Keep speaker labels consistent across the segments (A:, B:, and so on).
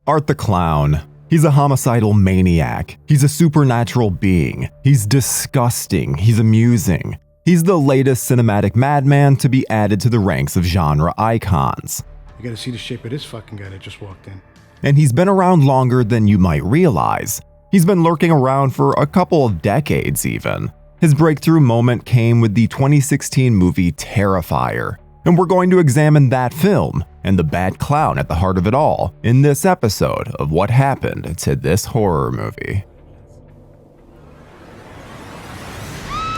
A: Art the Clown. He's a homicidal maniac. He's a supernatural being. He's disgusting. He's amusing. He's the latest cinematic madman to be added to the ranks of genre icons.
B: You gotta see the shape of this fucking guy that just walked in.
A: And he's been around longer than you might realize. He's been lurking around for a couple of decades even. His breakthrough moment came with the 2016 movie Terrifier. And we're going to examine that film and the bad clown at the heart of it all in this episode of What Happened to This Horror Movie.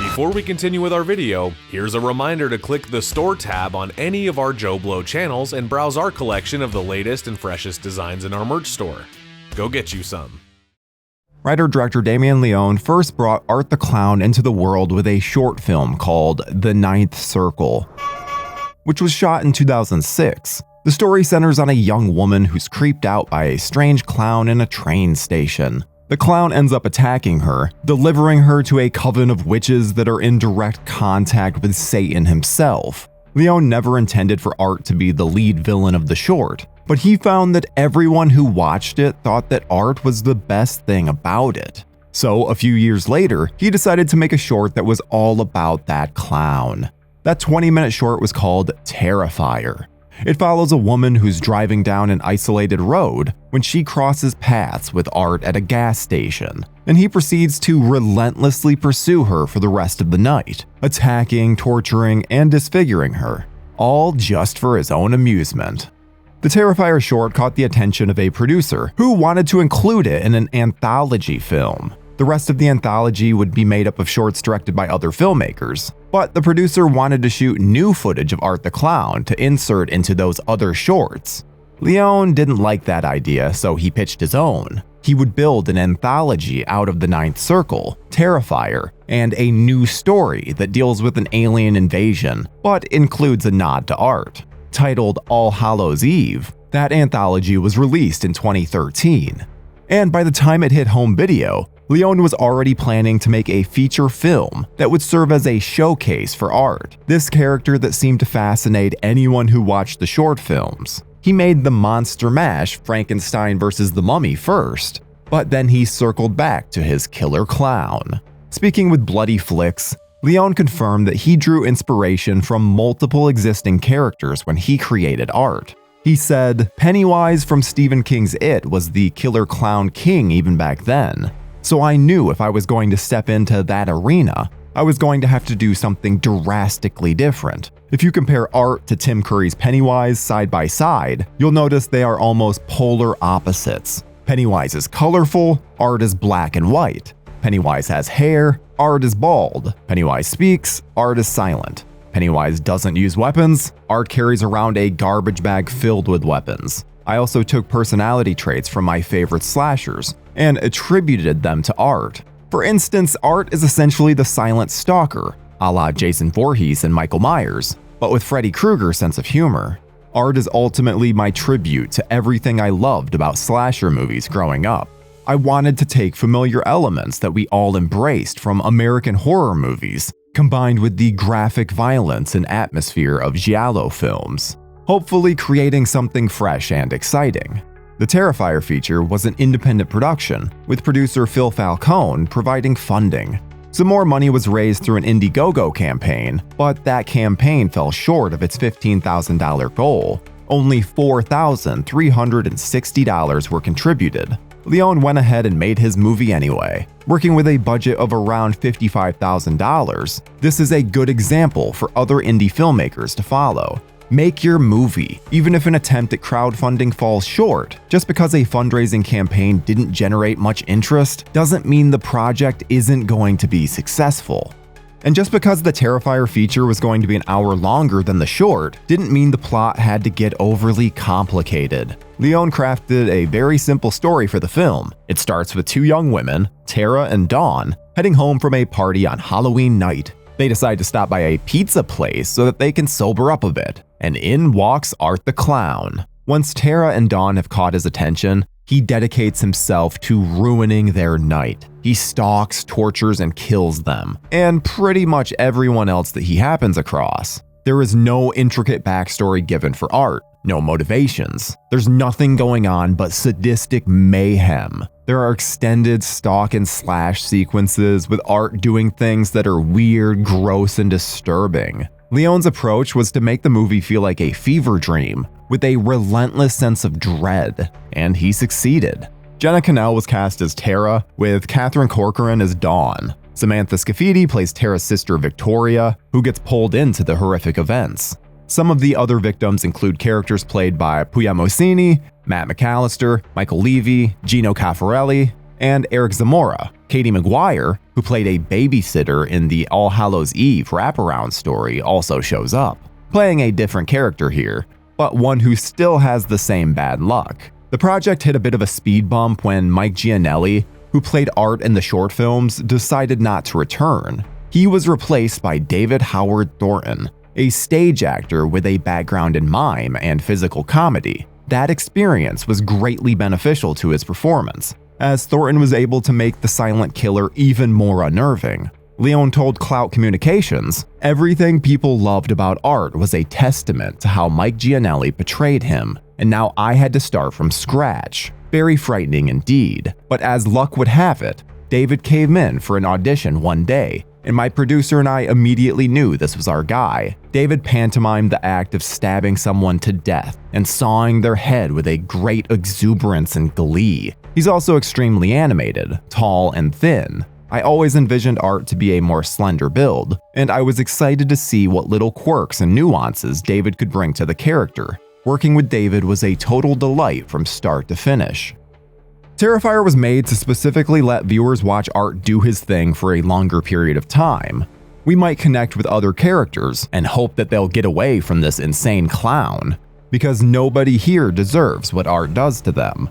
C: Before we continue with our video, here's a reminder to click the Store tab on any of our JoBlo channels and browse our collection of the latest and freshest designs in our merch store. Go get you some.
A: Writer-director Damien Leone first brought Art the Clown into the world with a short film called The Ninth Circle, which was shot in 2006. The story centers on a young woman who's creeped out by a strange clown in a train station. The clown ends up attacking her, delivering her to a coven of witches that are in direct contact with Satan himself. Leone never intended for Art to be the lead villain of the short, but he found that everyone who watched it thought that Art was the best thing about it. So a few years later, he decided to make a short that was all about that clown. That 20-minute short was called Terrifier. It follows a woman who's driving down an isolated road when she crosses paths with Art at a gas station, and he proceeds to relentlessly pursue her for the rest of the night, attacking, torturing, and disfiguring her, all just for his own amusement. The Terrifier short caught the attention of a producer who wanted to include it in an anthology film. The rest of the anthology would be made up of shorts directed by other filmmakers, but the producer wanted to shoot new footage of Art the Clown to insert into those other shorts. Leone didn't like that idea, so he pitched his own. He would build an anthology out of The Ninth Circle, Terrifier, and a new story that deals with an alien invasion, but includes a nod to Art. Titled All Hallows Eve, that anthology was released in 2013. And by the time it hit home video, Leone was already planning to make a feature film that would serve as a showcase for Art, this character that seemed to fascinate anyone who watched the short films. He made the monster mash Frankenstein vs. the Mummy first, but then he circled back to his killer clown. Speaking with Bloody Flicks, Leone confirmed that he drew inspiration from multiple existing characters when he created Art. He said, Pennywise from Stephen King's It was the killer clown king even back then. So I knew if I was going to step into that arena, I was going to have to do something drastically different. If you compare Art to Tim Curry's Pennywise side by side, you'll notice they are almost polar opposites. Pennywise is colorful, Art is black and white. Pennywise has hair, Art is bald. Pennywise speaks, Art is silent. Pennywise doesn't use weapons, Art carries around a garbage bag filled with weapons. I also took personality traits from my favorite slashers and attributed them to Art. For instance, Art is essentially the silent stalker, a la Jason Voorhees and Michael Myers, but with Freddy Krueger's sense of humor. Art is ultimately my tribute to everything I loved about slasher movies growing up. I wanted to take familiar elements that we all embraced from American horror movies, combined with the graphic violence and atmosphere of giallo films, hopefully creating something fresh and exciting. The Terrifier feature was an independent production, with producer Phil Falcone providing funding. Some more money was raised through an Indiegogo campaign, but that campaign fell short of its $15,000 goal. Only $4,360 were contributed. Leone went ahead and made his movie anyway. Working with a budget of around $55,000, this is a good example for other indie filmmakers to follow. Make your movie, even if an attempt at crowdfunding falls short. Just because a fundraising campaign didn't generate much interest doesn't mean the project isn't going to be successful. And just because the Terrifier feature was going to be an hour longer than the short didn't mean the plot had to get overly complicated. Leone crafted a very simple story for the film. It starts with two young women, Tara and Dawn, heading home from a party on Halloween night. They decide to stop by a pizza place so that they can sober up a bit, and in walks Art the Clown. Once Tara and Dawn have caught his attention, he dedicates himself to ruining their night. He stalks, tortures, and kills them, and pretty much everyone else that he happens across. There is no intricate backstory given for Art. no motivations. There's nothing going on but sadistic mayhem. There are extended stalk and slash sequences with Art doing things that are weird, gross, and disturbing. Leone's approach was to make the movie feel like a fever dream, with a relentless sense of dread, and he succeeded. Jenna Cannell was cast as Tara, with Catherine Corcoran as Dawn. Samantha Scafidi plays Tara's sister Victoria, who gets pulled into the horrific events. Some of the other victims include characters played by Puya Mosini, Matt McAllister, Michael Levy, Gino Caffarelli, and Eric Zamora. Katie McGuire, who played a babysitter in the All Hallows Eve wraparound story, also shows up, playing a different character here, but one who still has the same bad luck. The project hit a bit of a speed bump when Mike Gianelli, who played Art in the short films, decided not to return. He was replaced by David Howard Thornton, a stage actor with a background in mime and physical comedy. That experience was greatly beneficial to his performance, as Thornton was able to make the silent killer even more unnerving. Leone told Clout Communications, "Everything people loved about Art was a testament to how Mike Gianelli portrayed him, and now I had to start from scratch. Very frightening indeed, but as luck would have it, David came in for an audition one day, and my producer and I immediately knew this was our guy. David pantomimed the act of stabbing someone to death and sawing their head with a great exuberance and glee. He's also extremely animated, tall and thin. I always envisioned Art to be a more slender build, and I was excited to see what little quirks and nuances David could bring to the character. Working with David was a total delight from start to finish." Terrifier was made to specifically let viewers watch Art do his thing for a longer period of time. We might connect with other characters and hope that they'll get away from this insane clown, because nobody here deserves what Art does to them.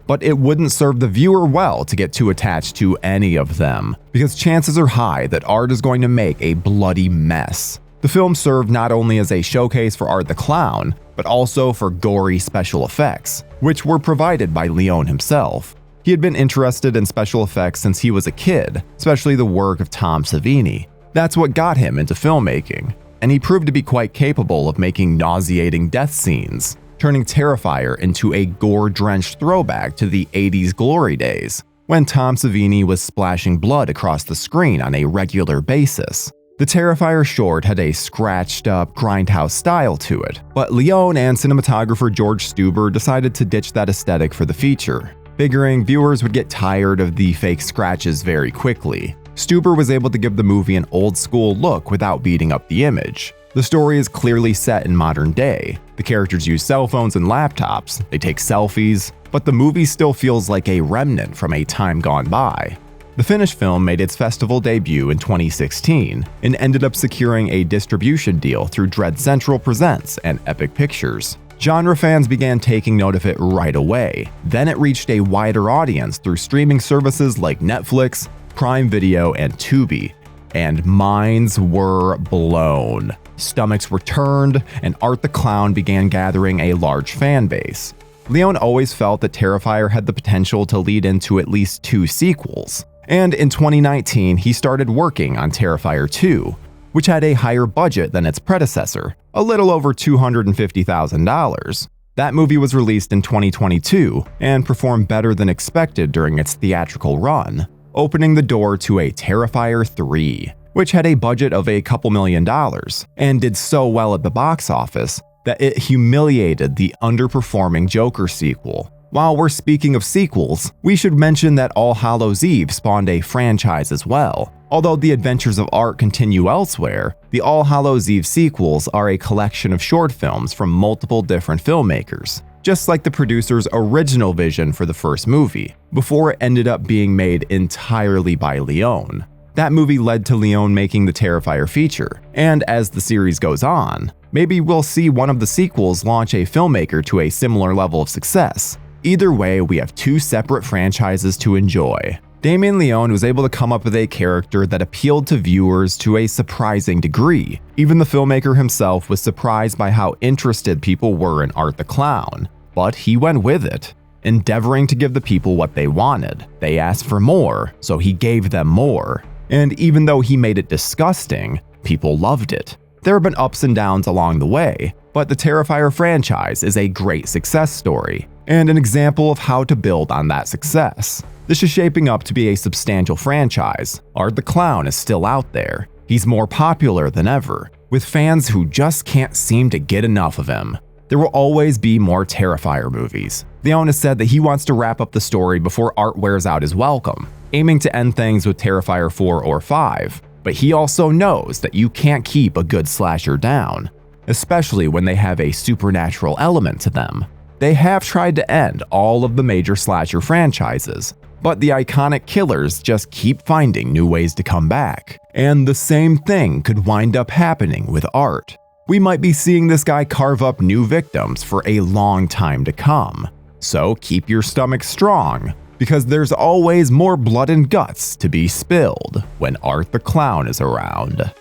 A: But it wouldn't serve the viewer well to get too attached to any of them, because chances are high that Art is going to make a bloody mess. The film served not only as a showcase for Art the Clown, but also for gory special effects, which were provided by Leone himself. He had been interested in special effects since he was a kid, especially the work of Tom Savini. That's what got him into filmmaking, and he proved to be quite capable of making nauseating death scenes, turning Terrifier into a gore-drenched throwback to the 80s glory days, when Tom Savini was splashing blood across the screen on a regular basis. The Terrifier short had a scratched-up, grindhouse style to it, but Leone and cinematographer George Stuber decided to ditch that aesthetic for the feature, figuring viewers would get tired of the fake scratches very quickly. Stuber was able to give the movie an old-school look without beating up the image. The story is clearly set in modern day. The characters use cell phones and laptops, they take selfies, but the movie still feels like a remnant from a time gone by. The finished film made its festival debut in 2016 and ended up securing a distribution deal through Dread Central Presents and Epic Pictures. Genre fans began taking note of it right away. Then it reached a wider audience through streaming services like Netflix, Prime Video, and Tubi, and minds were blown. Stomachs were turned, and Art the Clown began gathering a large fan base. Leone always felt that Terrifier had the potential to lead into at least 2 sequels. And in 2019, he started working on Terrifier 2, which had a higher budget than its predecessor, a little over $250,000. That movie was released in 2022 and performed better than expected during its theatrical run, opening the door to a Terrifier 3, which had a budget of a couple $1,000,000 and did so well at the box office that it humiliated the underperforming Joker sequel. While we're speaking of sequels, we should mention that All Hallows Eve spawned a franchise as well. Although the adventures of Art continue elsewhere, the All Hallows Eve sequels are a collection of short films from multiple different filmmakers, just like the producer's original vision for the first movie, before it ended up being made entirely by Leone. That movie led to Leone making the Terrifier feature, and as the series goes on, maybe we'll see one of the sequels launch a filmmaker to a similar level of success. Either way, we have 2 separate franchises to enjoy. Damien Leone was able to come up with a character that appealed to viewers to a surprising degree. Even the filmmaker himself was surprised by how interested people were in Art the Clown, but he went with it, endeavoring to give the people what they wanted. They asked for more, so he gave them more. And even though he made it disgusting, people loved it. There have been ups and downs along the way, but the Terrifier franchise is a great success story, and an example of how to build on that success. This is shaping up to be a substantial franchise. Art the Clown is still out there. He's more popular than ever, with fans who just can't seem to get enough of him. There will always be more Terrifier movies. Leone has said that he wants to wrap up the story before Art wears out his welcome, aiming to end things with Terrifier 4 or 5. But he also knows that you can't keep a good slasher down, especially when they have a supernatural element to them. They have tried to end all of the major slasher franchises, but the iconic killers just keep finding new ways to come back. And the same thing could wind up happening with Art. We might be seeing this guy carve up new victims for a long time to come. So keep your stomach strong, because there's always more blood and guts to be spilled when Art the Clown is around.